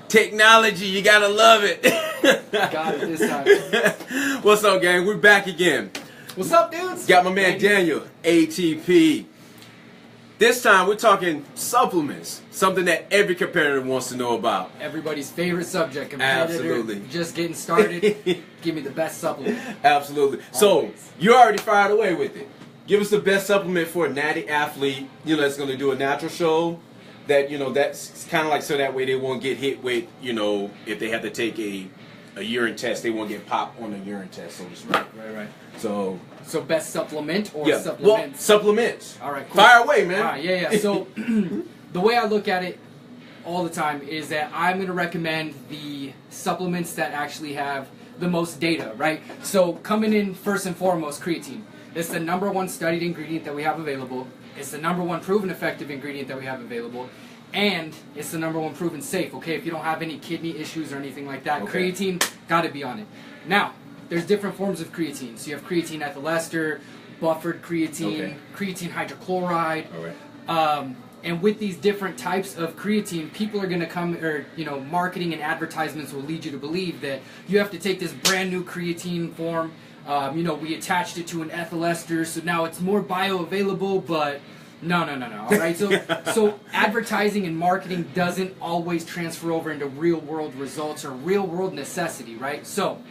Technology, you gotta love it. Got it this time. What's up, gang? We're back again. What's up, dudes? Got my man Daniel, ATP. This time we're talking supplements, something that every competitor wants to know about. Everybody's favorite subject. Competitor, Absolutely. just getting started. Give me the best supplement. Absolutely. So you already fired away with it. Give us the best supplement for a natty athlete. You know, that's going to do a natural show. That, you know, that's kind of like so that way they won't get hit with, you know, if they have to take a urine test, they won't get popped on a urine test, so to speak. Right. So best supplement or supplements? Well, supplements. All right, cool. Fire away, man. All right, yeah. So the way I look at it all the time is that I'm going to recommend the supplements that actually have the most data, right? So coming in first and foremost, creatine. It's the #1 studied ingredient that we have available. It's the #1 proven effective ingredient that we have available. And it's the #1 proven safe, okay? If you don't have any kidney issues or anything like that, creatine, got to be on it. Now, there's different forms of creatine. So you have creatine ethyl ester, buffered creatine, creatine hydrochloride. And with these different types of creatine, people are going to come, or, you know, marketing and advertisements will lead you to believe that you have to take this brand new creatine form. You know, we attached it to an ethyl ester, so now it's more bioavailable, but no. All right, so advertising and marketing doesn't always transfer over into real-world results or real-world necessity, right? So,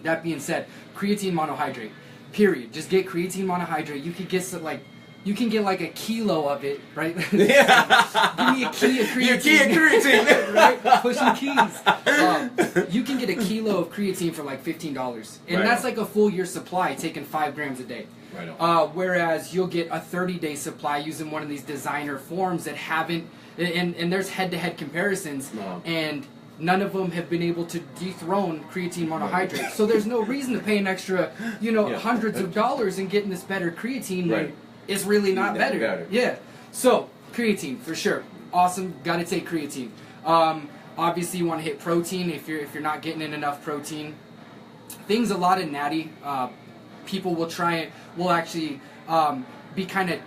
that being said, creatine monohydrate, period. Just get creatine monohydrate. You could get some, like a kilo of it, right? Yeah. Give me a key of creatine. Your key of creatine. Right? Pushing keys. You can get a kilo of creatine for like $15. And that's like a full year supply taking 5 grams a day. Right on. Whereas you'll get a 30-day supply using one of these designer forms that haven't, and there's head-to-head comparisons, and none of them have been able to dethrone creatine monohydrate. So there's no reason to pay an extra, you know, hundreds of dollars and getting this better creatine when it's really not better. Yeah. So creatine for sure, awesome. Got to take creatine. Obviously, you want to hit protein if you're not getting in enough protein. Things a lot of natty. People will try it. Will actually be kind of,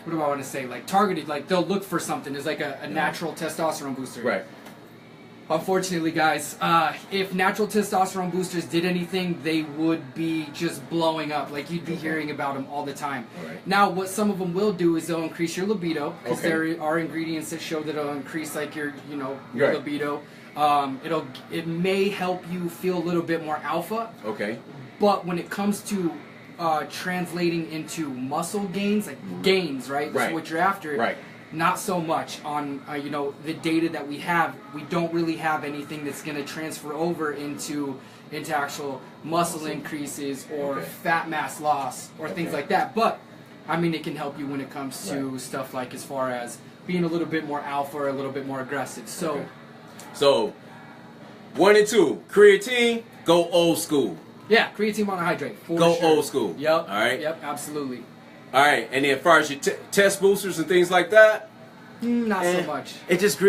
what do I want to say? Like targeted. Like they'll look for something. It's like a natural testosterone booster. Right. Unfortunately, guys, if natural testosterone boosters did anything, they would be just blowing up. Like, you'd be hearing about them all the time. Now, what some of them will do is they'll increase your libido, because there are ingredients that show that it'll increase, like, your libido. It may help you feel a little bit more alpha. But when it comes to translating into muscle gains, like gains, right? So what you're after. Not so much on you know, the data that we have. We don't really have anything that's going to transfer over into actual muscle increases or fat mass loss or things like that. But I mean, it can help you when it comes to stuff like as far as being a little bit more alpha or a little bit more aggressive. So 1 and 2, creatine, go old school. Yeah, creatine monohydrate. Go old school. Yep. All right. Yep. Absolutely. All right, and then as far as your test boosters and things like that, not so much. It just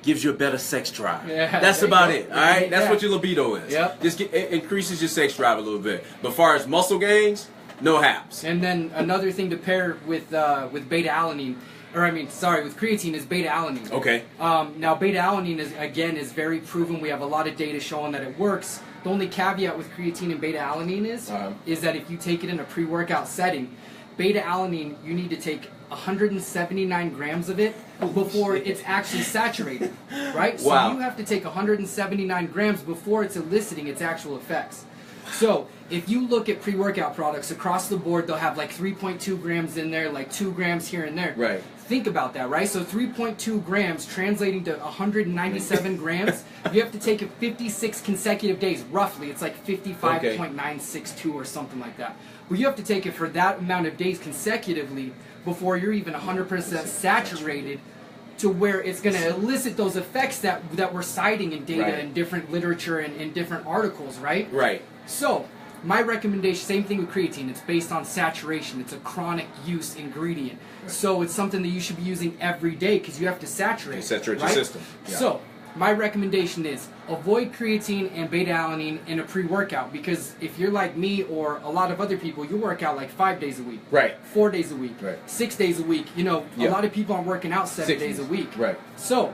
gives you a better sex drive. Yeah, that's about it. All right, that's what your libido is. Yep. Just it increases your sex drive a little bit. But as far as muscle gains, no haps. And then another thing to pair with beta alanine, with creatine is beta alanine. Now beta alanine is very proven. We have a lot of data showing that it works. The only caveat with creatine and beta alanine is that if you take it in a pre-workout setting, beta alanine, you need to take 179 grams of it before it's actually saturated, right? So you have to take 179 grams before it's eliciting its actual effects. So if you look at pre-workout products across the board, they'll have like 3.2 grams in there, like 2 grams here and there. Think about that, right? So 3.2 grams translating to 197 grams, you have to take it 56 consecutive days, roughly. It's like 55.962 or something like that. But you have to take it for that amount of days consecutively before you're even 100% saturated to where it's going to elicit those effects that we're citing in data and different literature and in different articles, right? So, my recommendation, same thing with creatine, it's based on saturation. It's a chronic use ingredient. So it's something that you should be using every day because you have to saturate. You saturate your system. So, my recommendation is avoid creatine and beta alanine in a pre-workout, because if you're like me or a lot of other people, you work out like 5 days a week, 4 days a week, 6 days a week. You know, a lot of people aren't working out 7 days a week. So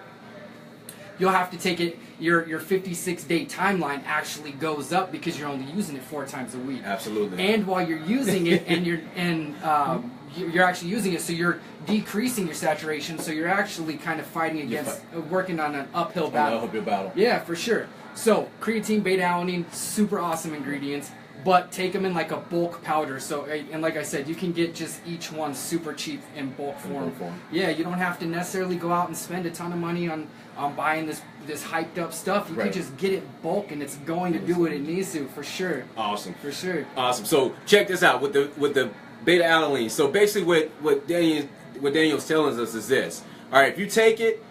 you'll have to take it. Your 56-day timeline actually goes up because you're only using it 4 times a week. Absolutely. And while you're using it, and you're actually using it, so you're decreasing your saturation. So you're actually kind of fighting against, working on an uphill battle. Uphill battle. Yeah, for sure. So creatine, beta-alanine, super awesome ingredients. But take them in like a bulk powder. So, and like I said, you can get just each one super cheap in bulk form. Yeah, you don't have to necessarily go out and spend a ton of money on buying this hyped up stuff. You can just get it bulk, and it's going to do what it needs to, for sure. Awesome. For sure. Awesome. So check this out with the beta alanine. So basically, what Daniel's telling us is this. All right, if you take it,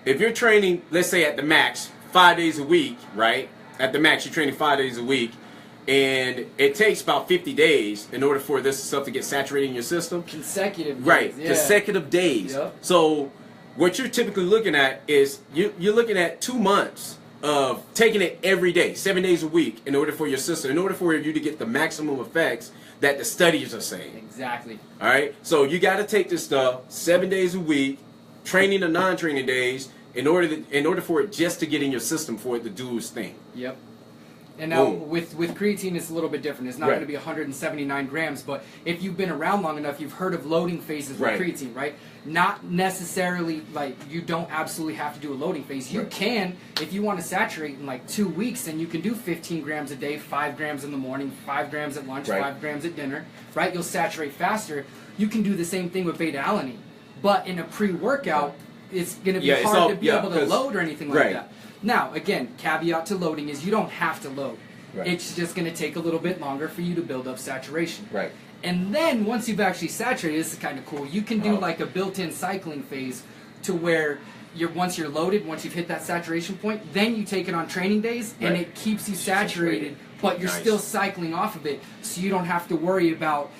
if you're training, let's say at the max 5 days a week, right? At the max, you're training 5 days a week. And it takes about 50 days in order for this stuff to get saturated in your system. Consecutive days. Right, yeah. consecutive days. Yep. So what you're typically looking at is you're looking at 2 months of taking it every day, 7 days a week, in order for your system, in order for you to get the maximum effects that the studies are saying. Exactly. All right, so you got to take this stuff 7 days a week, training and non-training days, in order for it just to get in your system for it to do its thing. Yep. And now with creatine, it's a little bit different. It's not going to be 179 grams, but if you've been around long enough, you've heard of loading phases with creatine, right? Not necessarily, like, you don't absolutely have to do a loading phase. You can, if you want to saturate in like 2 weeks, then you can do 15 grams a day, 5 grams in the morning, 5 grams at lunch, 5 grams at dinner, right? You'll saturate faster. You can do the same thing with beta-alanine, but in a pre-workout, it's going to be hard to be able to load or anything like that. Now, again, caveat to loading is you don't have to load. It's just going to take a little bit longer for you to build up saturation. And then once you've actually saturated, this is kind of cool. You can do like a built-in cycling phase to where once you're loaded, once you've hit that saturation point, then you take it on training days and it keeps you saturated, but you're still cycling off of it, so you don't have to worry about,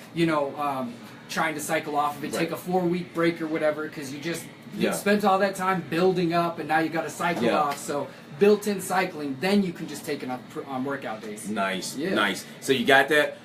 trying to cycle off of it, take a 4-week break or whatever, because you spent all that time building up, and now you got to cycle off. So built-in cycling, then you can just take it on workout days. Nice. So you got that.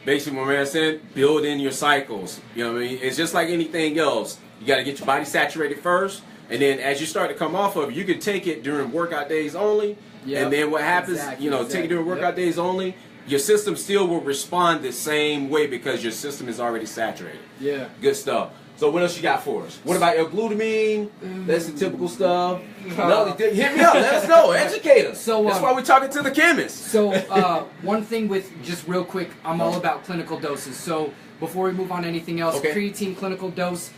Basically, what man said, build in your cycles. You know what I mean? It's just like anything else. You got to get your body saturated first, and then as you start to come off of it, you can take it during workout days only. And then what happens? Take it during workout days only. Your system still will respond the same way because your system is already saturated. Good stuff. So what else you got for us? What about L-glutamine? That's the typical stuff. No, hit me up. Let us know. Educate us. So that's why we're talking to the chemist. So one thing with, just real quick, I'm all about clinical doses. So before we move on to anything else, creatine clinical dose,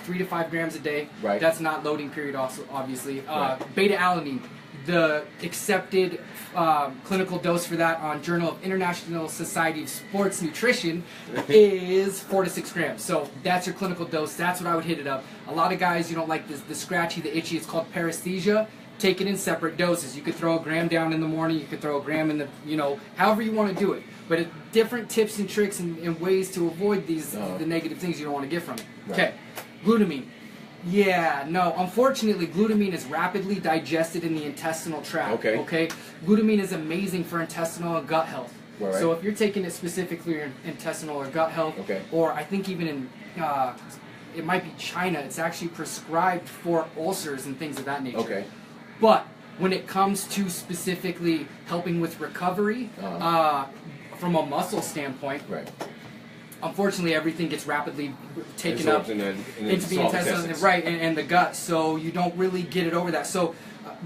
3 to 5 grams a day. That's not loading period, also obviously. Beta-alanine. The accepted clinical dose for that on Journal of International Society of Sports Nutrition is 4 to 6 grams. So that's your clinical dose. That's what I would hit it up. A lot of guys, you don't like the scratchy, the itchy. It's called paresthesia. Take it in separate doses. You could throw a gram down in the morning. You could throw a gram in the, however you want to do it. But different tips and tricks and ways to avoid these the negative things you don't want to get from it. Okay, glutamine. Yeah, no. Unfortunately, glutamine is rapidly digested in the intestinal tract. Okay. Glutamine is amazing for intestinal and gut health. So if you're taking it specifically for intestinal or gut health, or I think even in it might be China, it's actually prescribed for ulcers and things of that nature. But when it comes to specifically helping with recovery from a muscle standpoint. Unfortunately, everything gets rapidly taken up into the intestine, and the gut, so you don't really get it over that. So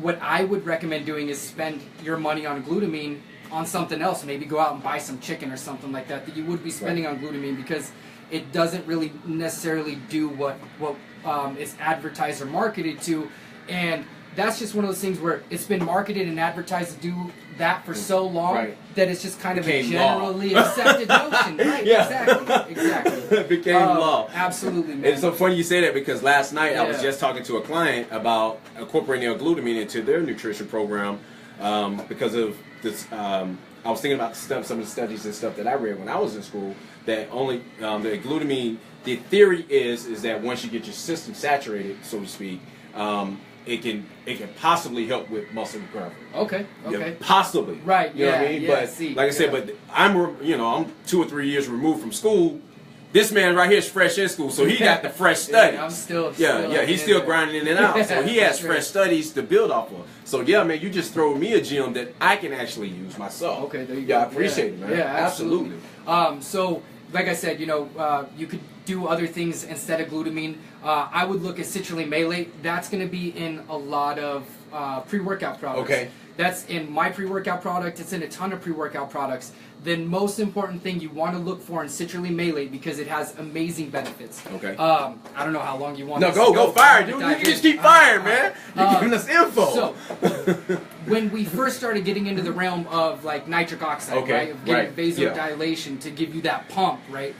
what I would recommend doing is spend your money on glutamine on something else. Maybe go out and buy some chicken or something like that you would be spending on glutamine, because it doesn't really necessarily do what it's advertised or marketed to. And that's just one of those things where it's been marketed and advertised to do that for so long that it's just kind of a generally accepted notion. Exactly. It became law. Absolutely, man. It's so funny you say that, because last night I was just talking to a client about incorporating L-glutamine into their nutrition program because of this. I was thinking about some of the studies and stuff that I read when I was in school, that only the glutamine, the theory is that once you get your system saturated, so to speak, it can possibly help with muscle recovery. Possibly. Right. You know what I mean? But like I said, but I'm 2 or 3 years removed from school, This man right here is fresh in school, so he got the fresh studies. Yeah, I'm still he's still grinding in and out, so he has fresh studies to build off of. So yeah, man, you just throw me a gem that I can actually use myself. Okay, there you go. Yeah, I appreciate it, man. Yeah, absolutely. So, like I said, you could do other things instead of glutamine. I would look at citrulline malate. That's going to be in a lot of pre-workout products. Okay. That's in my pre-workout product. It's in a ton of pre-workout products. The most important thing you want to look for in citrulline malate because it has amazing benefits. Okay. I don't know how long you want. No, this go fire, dude. You just keep firing, man. You're giving us info. So, when we first started getting into the realm of like nitric oxide, right, of getting vasodilation to give you that pump, right?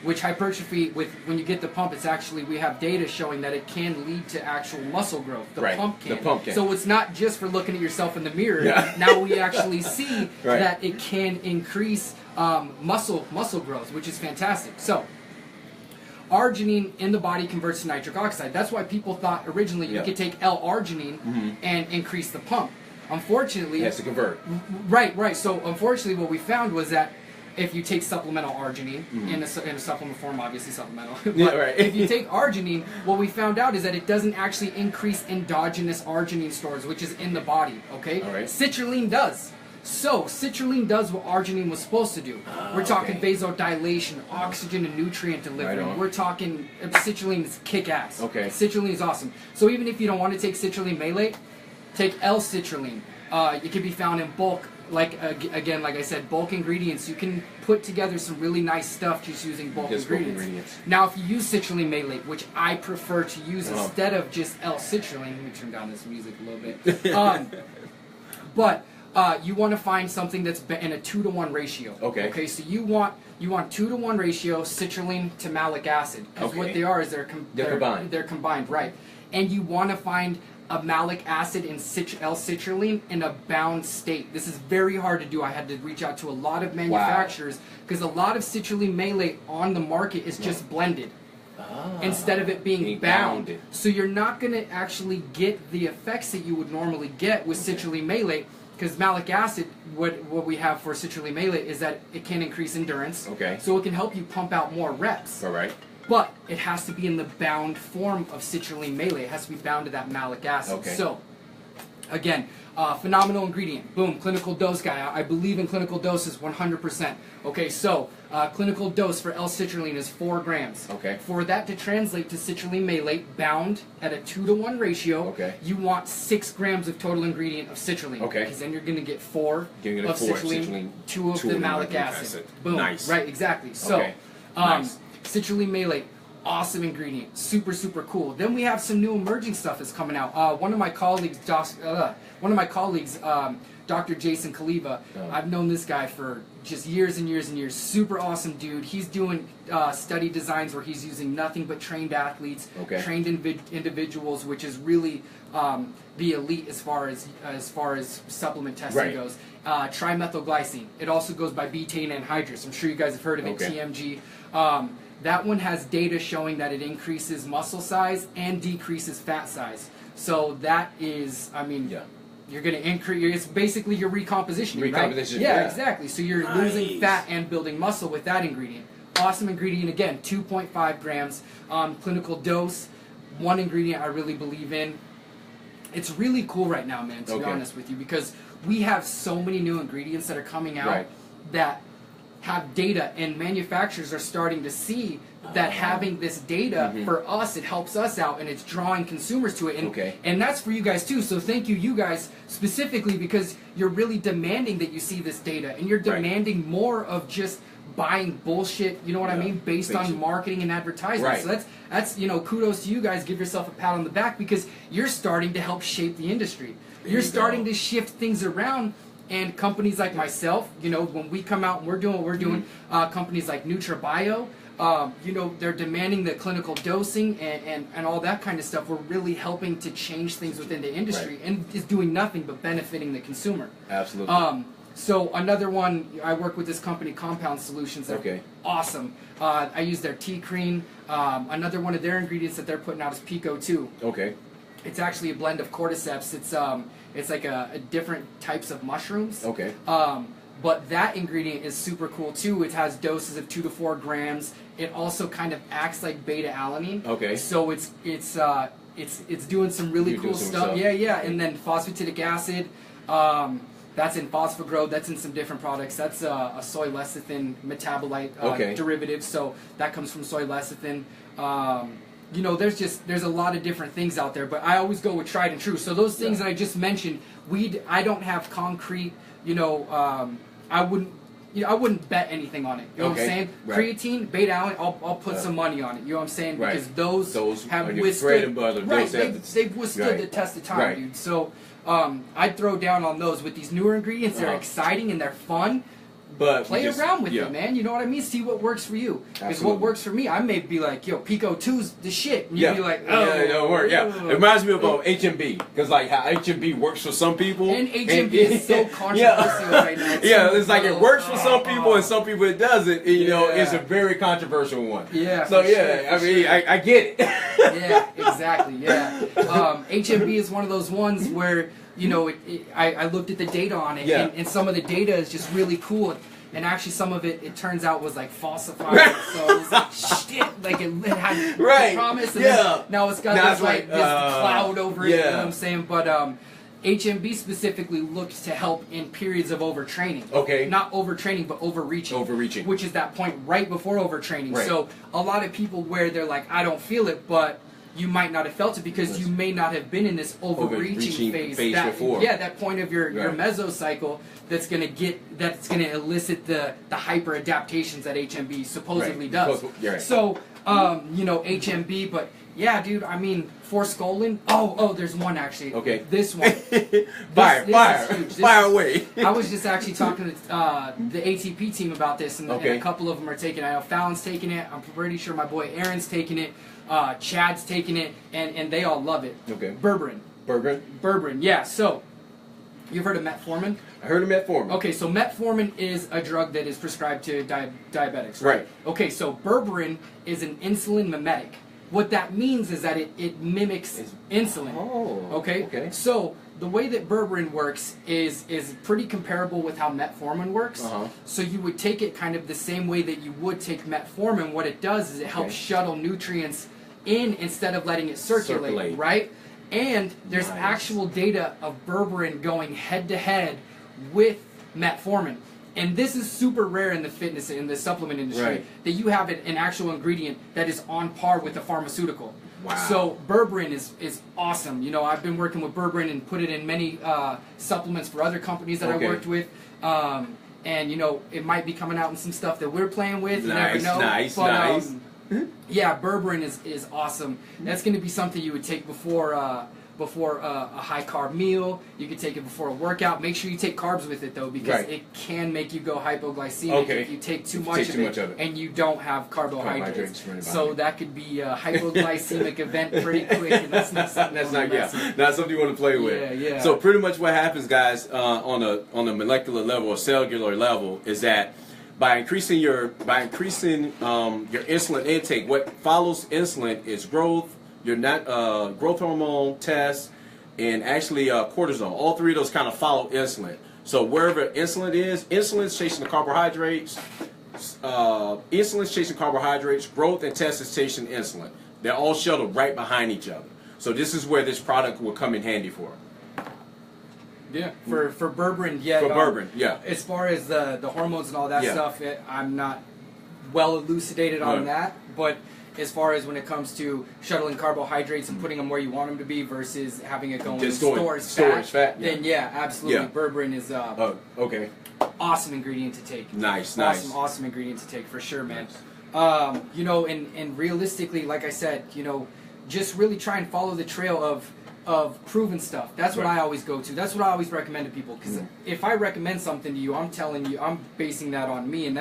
Which hypertrophy, when you get the pump, it's actually, we have data showing that it can lead to actual muscle growth. The pump can. The pump can. So it's not just for looking at yourself in the mirror. Yeah. Now we actually see that it can increase muscle growth, which is fantastic. So arginine in the body converts to nitric oxide. That's why people thought originally you could take L-arginine and increase the pump. Unfortunately, it has to convert. Right. So unfortunately, what we found was that if you take supplemental arginine in a supplement form, obviously supplemental. If you take arginine, what we found out is that it doesn't actually increase endogenous arginine stores, which is in the body. Okay. All right. Citrulline does. So citrulline does what arginine was supposed to do. We're talking vasodilation, oxygen and nutrient delivery. We're talking citrulline is kick-ass. Okay. Citrulline is awesome. So even if you don't want to take citrulline malate, take L-citrulline. It can be found in bulk. Like again, like I said, bulk ingredients. You can put together some really nice stuff just using bulk ingredients. Now, if you use citrulline malate, which I prefer to use instead of just L-citrulline, let me turn down this music a little bit. But you want to find something that's in a 2-to-1 ratio. Okay. So you want 2-to-1 ratio citrulline to malic acid, because what they are is they're combined. They're combined, right? And you want to find a malic acid in L-citrulline in a bound state. This is very hard to do. I had to reach out to a lot of manufacturers because a lot of citrulline malate on the market is just blended instead of it being bound. So you're not going to actually get the effects that you would normally get with citrulline malate, because malic acid, what we have for citrulline malate is that it can increase endurance. So it can help you pump out more reps. But it has to be in the bound form of citrulline malate. It has to be bound to that malic acid. So, again, phenomenal ingredient. Boom, clinical dose guy. I believe in clinical doses 100%. Okay, so clinical dose for L-citrulline is 4 grams. For that to translate to citrulline malate bound at a 2-to-1 ratio, you want 6 grams of total ingredient of citrulline. Because then you're going to get 4 of citrulline, 2 of the malic acid. Boom. Right, exactly. So, citrulline malate, awesome ingredient, super cool. Then we have some new emerging stuff that's coming out. One of my colleagues, Dr. Jason Kaliva, I've known this guy for just years and years and years. Super awesome dude. He's doing study designs where he's using nothing but trained athletes, trained individuals, which is really the elite as far as supplement testing goes. Trimethylglycine. It also goes by betaine anhydrous. I'm sure you guys have heard of it. TMG. That one has data showing that it increases muscle size and decreases fat size. So that is, I mean, you're going to increase, it's basically your recomposition. Recomposition, right? Yeah, exactly. So you're losing fat and building muscle with that ingredient. Awesome ingredient, again, 2.5 grams. Clinical dose, one ingredient I really believe in. It's really cool right now, man, to be honest with you, because we have so many new ingredients that are coming out that have data, and manufacturers are starting to see that having this data for us, it helps us out, and it's drawing consumers to it, and that's for you guys too. So thank you guys specifically, because you're really demanding that you see this data, and you're demanding more of just buying bullshit, you know what I mean, based on marketing and advertising. So that's kudos to you guys. Give yourself a pat on the back, because you're starting to help shape the industry. You're starting to shift things around. And companies like myself, when we come out and we're doing what we're doing, companies like NutraBio, they're demanding the clinical dosing and all that kind of stuff. We're really helping to change things within the industry, and is doing nothing but benefiting the consumer. Absolutely. So another one, I work with this company, Compound Solutions. They're awesome. I use their tea cream. Another one of their ingredients that they're putting out is Pico 2. It's actually a blend of cordyceps. It's like a different types of mushrooms. But that ingredient is super cool too. It has doses of 2 to 4 grams. It also kind of acts like beta alanine. Okay. So it's doing some really cool stuff. Yeah. And then phosphatidic acid. That's in Phosphogro. That's in some different products. That's a soy lecithin metabolite derivative. So that comes from soy lecithin. You know, there's a lot of different things out there, but I always go with tried and true. So those things that I just mentioned, I don't have concrete. You know, I wouldn't bet anything on it. You know what I'm saying? Right. Creatine, beta alanine, I'll put some money on it. You know what I'm saying? Because those have withstood. Bread and butter. Right, they've withstood the test of time, dude. So I'd throw down on those with these newer ingredients. They're exciting and they're fun. But play around with it, man. You know what I mean? See what works for you. Because what works for me, I may be like, yo, Pico 2's the shit. And you'd be like, oh. Yeah, it'll work. Yeah. It reminds me of HMB. Because, like, how HMB works for some people. And HMB is so controversial right now. It's like it works for some people and some people it doesn't. And, you know, it's a very controversial one. Yeah. So, I mean, I get it. Yeah, exactly. Yeah. HMB is one of those ones where, you know, I looked at the data on it, and some of the data is just really cool. And actually, some of it turns out was like falsified. So it was like shit, like it had promise, and then now it's got this cloud over it. You know what I'm saying? But HMB specifically looks to help in periods of overtraining. Okay. Not overtraining, but overreaching. Overreaching. Which is that point right before overtraining. Right. So a lot of people where they're like, I don't feel it, but you might not have felt it because you may not have been in this overreaching phase before. Yeah, that point of your mesocycle that's gonna elicit the hyper adaptations that HMB supposedly does. So you know, HMB, but yeah, dude, I mean, forskolin. Oh, there's one actually. Okay. This one. Fire away. I was just actually talking to the ATP team about this, and a couple of them are taking it. I know Fallon's taking it. I'm pretty sure my boy Aaron's taking it. Chad's taking it, and they all love it. Okay. Berberine, yeah. So, you've heard of metformin? I heard of metformin. Okay, so metformin is a drug that is prescribed to diabetics, right? Okay, so berberine is an insulin mimetic. What that means is that it mimics insulin. Oh. Okay. So, the way that berberine works is pretty comparable with how metformin works. So you would take it kind of the same way that you would take metformin. What it does is it helps shuttle nutrients in instead of letting it circulate. Right? And there's actual data of berberine going head to head with metformin. And this is super rare in the fitness, in the supplement industry, that you have an actual ingredient that is on par with a pharmaceutical. Wow. So berberine is awesome. You know, I've been working with berberine and put it in many supplements for other companies that I worked with. And, you know, it might be coming out in some stuff that we're playing with. You never know. Nice. Yeah, berberine is awesome. That's going to be something you would take before a high carb meal. You could take it before a workout. Make sure you take carbs with it though, because it can make you go hypoglycemic if you take too much of it and you don't have carbohydrates. So that could be a hypoglycemic event pretty quick, and that's not something not something you want to play with. Yeah. So pretty much what happens, guys, on a molecular level or cellular level is that by increasing your insulin intake, what follows insulin is growth, growth hormone tests, and actually cortisol. All three of those kind of follow insulin. So wherever insulin is chasing the carbohydrates. Insulin's chasing carbohydrates. Growth and test is chasing insulin. They're all shuttled right behind each other. So this is where this product will come in handy for. Yeah, for berberine, As far as the hormones and all that stuff, I'm not well elucidated on that, but as far as when it comes to shuttling carbohydrates and putting them where you want them to be versus having it going in storage fat, then absolutely, berberine is awesome ingredient to take. Awesome ingredient to take for sure, man. You know, and realistically, like I said, you know, just really try and follow the trail of proven stuff. That's what I always go to. That's what I always recommend to people. Because if I recommend something to you, I'm telling you, I'm basing that on me, and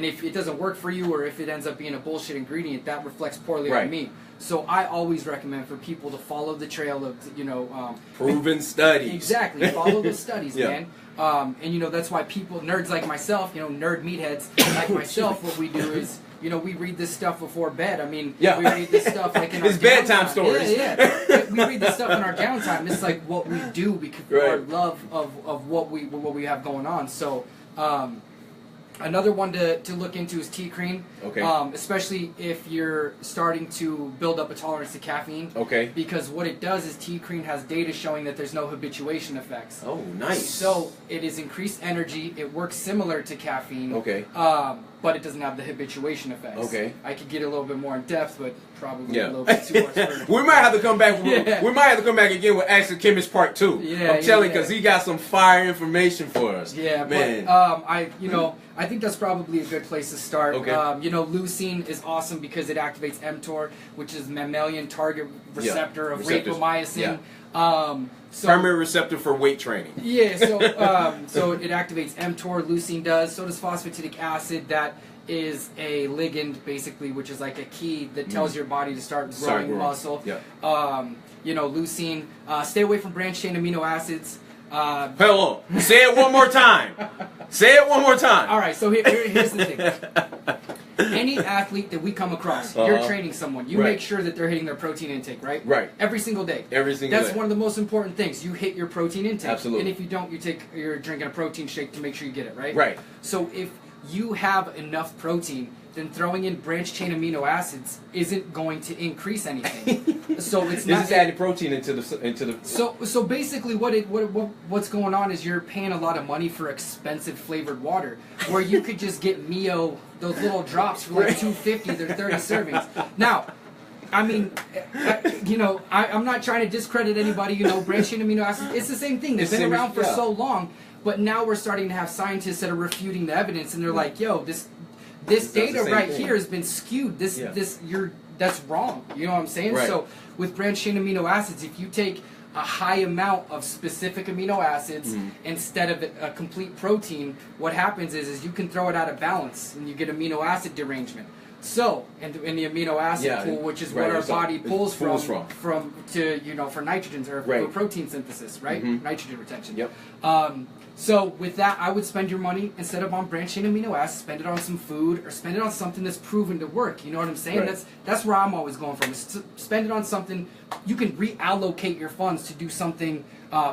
if it doesn't work for you, or if it ends up being a bullshit ingredient, that reflects poorly on me. So I always recommend for people to follow the trail of, you know, proven studies. Exactly, follow those studies, man. And you know, that's why people, nerds like myself, you know, nerd meatheads like myself, what we do is, you know, we read this stuff before bed. I mean, we read this stuff like in our bedtime stories. We read this stuff in our downtime. It's like what we do because of our love of what we have going on. So Another one to look into is tea cream. Okay. Especially if you're starting to build up a tolerance to caffeine. Okay. Because what it does is tea cream has data showing that there's no habituation effects. Oh, nice. So it is increased energy. It works similar to caffeine. Okay. But it doesn't have the habituation effects. Okay. I could get a little bit more in depth, but probably a little bit too much. We might have to come back. We might have to come back again with Ask the Chemist Part 2. Yeah, I'm telling you, because he got some fire information for us. Yeah, man. But I think that's probably a good place to start. Okay. Leucine is awesome because it activates mTOR, which is mammalian target receptor of rapamycin. Primary receptor for weight training. Yeah, so it activates mTOR, leucine does, so does phosphatidic acid. That is a ligand, basically, which is like a key that tells your body to start growing muscle. Yeah. Leucine. Stay away from branched chain amino acids. Hello. Say it one more time. Say it one more time. All right, so here's the thing. Any athlete that we come across, you're training someone, you make sure that they're hitting their protein intake, right? Right. Every single day. That's one of the most important things. You hit your protein intake. Absolutely. And if you don't, you're drinking a protein shake to make sure you get it, right? Right. So if you have enough protein, then throwing in branched chain amino acids isn't going to increase anything. So it's not just adding protein into the. So basically, what's going on is you're paying a lot of money for expensive flavored water, where you could just get Mio, those little drops for like $2.50. They're 30 servings. Now, I mean, I'm not trying to discredit anybody. Branched chain amino acids, it's the same thing. They've been around for so long, but now we're starting to have scientists that are refuting the evidence, and they're like, "Yo, this data right here has been skewed. That's wrong." You know what I'm saying? Right. So with branched chain amino acids, if you take a high amount of specific amino acids instead of a complete protein, what happens is you can throw it out of balance and you get amino acid derangement. So in the amino acid pool, which is what our body pulls from for nitrogen or for protein synthesis, right? Nitrogen retention. Yep. So with that, I would spend your money, instead of on branched chain amino acids, spend it on some food or spend it on something that's proven to work. You know what I'm saying? Right. That's where I'm always going from. Is to spend it on something you can reallocate your funds to do something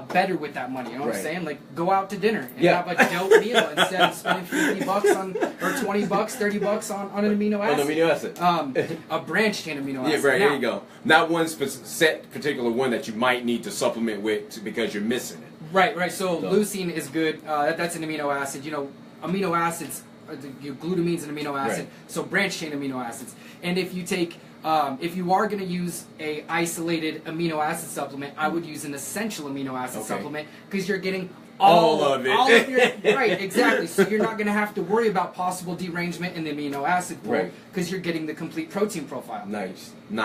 better with that money. You know what I'm saying? Like go out to dinner and have a dope meal instead of spending $50 or $20, $30 on an amino acid. On amino acid. A branched chain amino acid. Yeah, right. There you go. Not one set particular one that you might need to supplement with because you're missing it. Right. So leucine is good. That's an amino acid. Amino acids, glutamine's an amino acid. Right. So branched chain amino acids. And if you take, if you are going to use a isolated amino acid supplement, I would use an essential amino acid supplement because you're getting all of it. All of your, right, exactly. So you're not going to have to worry about possible derangement in the amino acid pool because you're getting the complete protein profile. Nice. You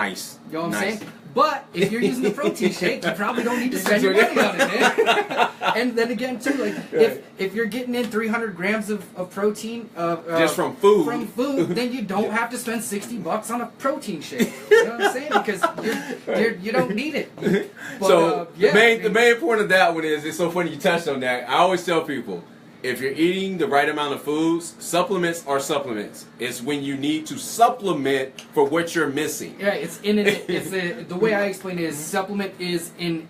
know what I'm saying? But if you're using the protein shake, you probably don't need to spend your money on it, man. And then again, too, like if you're getting in 300 grams of protein just from food, then you don't have to spend $60 on a protein shake. You know what I'm saying? Because you don't need it. But, so the main point of that one is, it's so funny you touched on that. I always tell people, if you're eating the right amount of foods, supplements are supplements. It's when you need to supplement for what you're missing. Yeah, the way I explain it is supplement is in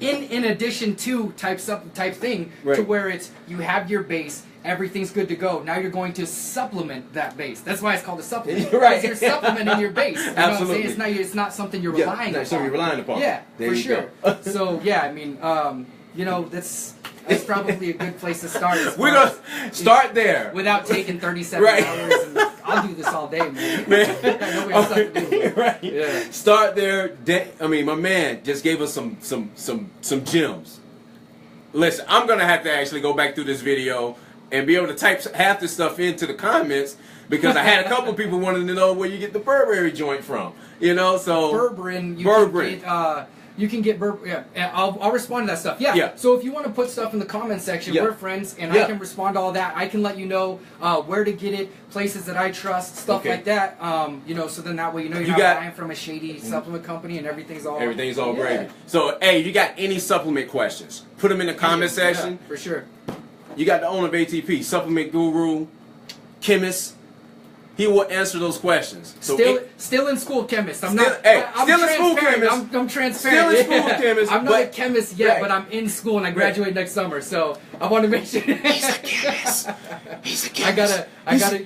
addition to type thing to where it's you have your base, everything's good to go. Now you're going to supplement that base. That's why it's called a supplement. Right. Because you're supplementing your base. You know Absolutely. What I'm saying? It's not something you're relying upon. So you're relying upon. Yeah, for sure. So yeah, I mean, that's probably a good place to start. We're going to start there. Without taking 37 hours. And I'll do this all day, man. I know we have stuff to do. Right. Yeah. Start there. My man just gave us some gems. Listen, I'm going to have to actually go back through this video and be able to type half this stuff into the comments because I had a couple people wanting to know where you get the Burberry joint from. So Berberine. You can get I'll respond to that stuff. Yeah. So if you want to put stuff in the comment section, we're friends, and I can respond to all that. I can let you know where to get it, places that I trust, stuff like that. So then that way you're not buying from a shady supplement company and everything's all gravy. So hey, you got any supplement questions? Put them in the comment section. Yeah, for sure. You got the owner of ATP, Supplement Guru, Chemist. he will answer those questions. So still in school chemist. I'm still, not. Hey, I'm still in school chemist. I'm transparent. Still in school chemist. I'm not a chemist yet, right. but I'm in school and I graduate next summer. So I want to make sure. He's a chemist. He's a chemist. I gotta.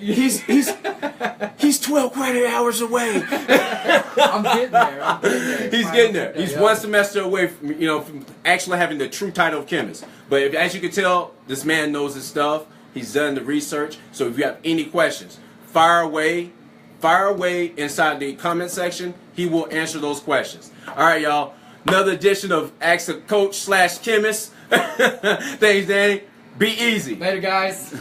He's 12 credit hours away. I'm getting there. He's getting there. He's one semester away from, from actually having the true title of chemist. But as you can tell, this man knows his stuff. He's done the research. So if you have any questions, fire away inside the comment section. He will answer those questions. All right, y'all. Another edition of Ask a Coach / Chemist. Thanks, Danny. Be easy. Later, guys.